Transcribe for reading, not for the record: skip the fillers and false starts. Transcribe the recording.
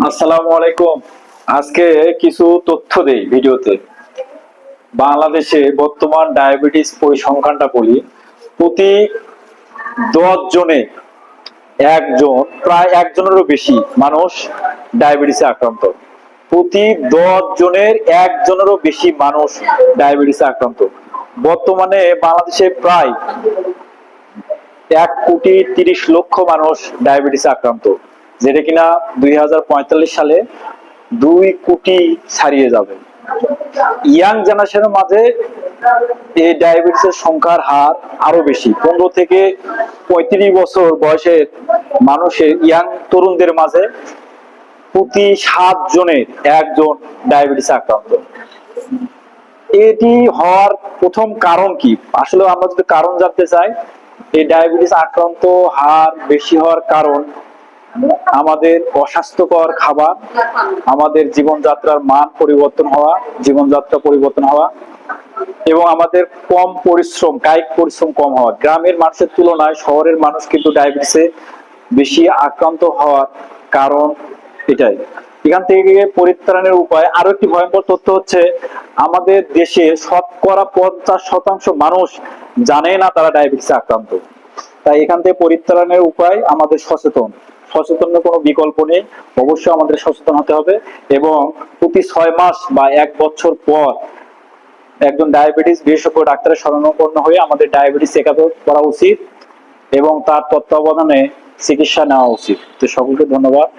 আসসালামু আলাইকুম। আজকে কিছু তথ্য দেই ভিডিওতে। বাংলাদেশে বর্তমান ডায়াবেটিস পরিসংখ্যানটা বলি। প্রতি 10 জনে একজন, প্রায় একজনেরও বেশি মানুষ ডায়াবেটিসে আক্রান্ত। প্রতি 10 জনের একজনেরও বেশি মানুষ ডায়াবেটিসে আক্রান্ত। বর্তমানে বাংলাদেশে প্রায় 1,30,00,000 মানুষ ডায়াবেটিসে আক্রান্ত, যেটা কিনা 2045 সালে 2 কোটি ছাড়িয়ে যাবে। ইয়াং জেনারেশনের মাঝে এই ডায়াবেটিসের সংখ্যার হার আরো বেশি। 15 থেকে 35 বছর বয়সের মানুষের, ইয়াং তরুণদের মাঝে প্রতি 7 জনের একজন ডায়াবেটিসে আক্রান্ত। এটি হওয়ার প্রথম কারণ কি? আসলে আমরা যদি কারণ জানতে চাই, এই ডায়াবেটিস আক্রান্ত হার বেশি হওয়ার কারণ আমাদের অস্বাস্থ্যকর খাবার, আমাদের জীবনযাত্রার মান পরিবর্তন হওয়া, জীবনযাত্রা পরিবর্তন হওয়া, এবং আমাদের কম পরিশ্রম, কায়িক পরিশ্রম কম হওয়া। গ্রামের মানুষের তুলনায় শহরের মানুষ কিন্তু ডায়াবেটিসে বেশি আক্রান্ত হওয়ার কারণ এটাই। এখান থেকে পরিত্রাণের উপায় আরো একটি ভয়ঙ্কর তথ্য হচ্ছে, আমাদের দেশে শতকরা 50% মানুষ জানে না তারা ডায়াবেটিসে আক্রান্ত। তাই এখান থেকে পরিত্রাণের উপায় আমাদের সচেতনের কোনো বিকল্প নেই। অবশ্যই আমাদের সচেতন হতে হবে এবং প্রতি 6 মাস বা 1 বছর পর একজন ডায়াবেটিস বিশেষজ্ঞ ডাক্তারের শরণাপন্ন হয়ে আমাদের ডায়াবেটিস চেক আপ করা উচিত এবং তার তত্ত্বাবধানে চিকিৎসা নেওয়া উচিত। তো সকলকে ধন্যবাদ।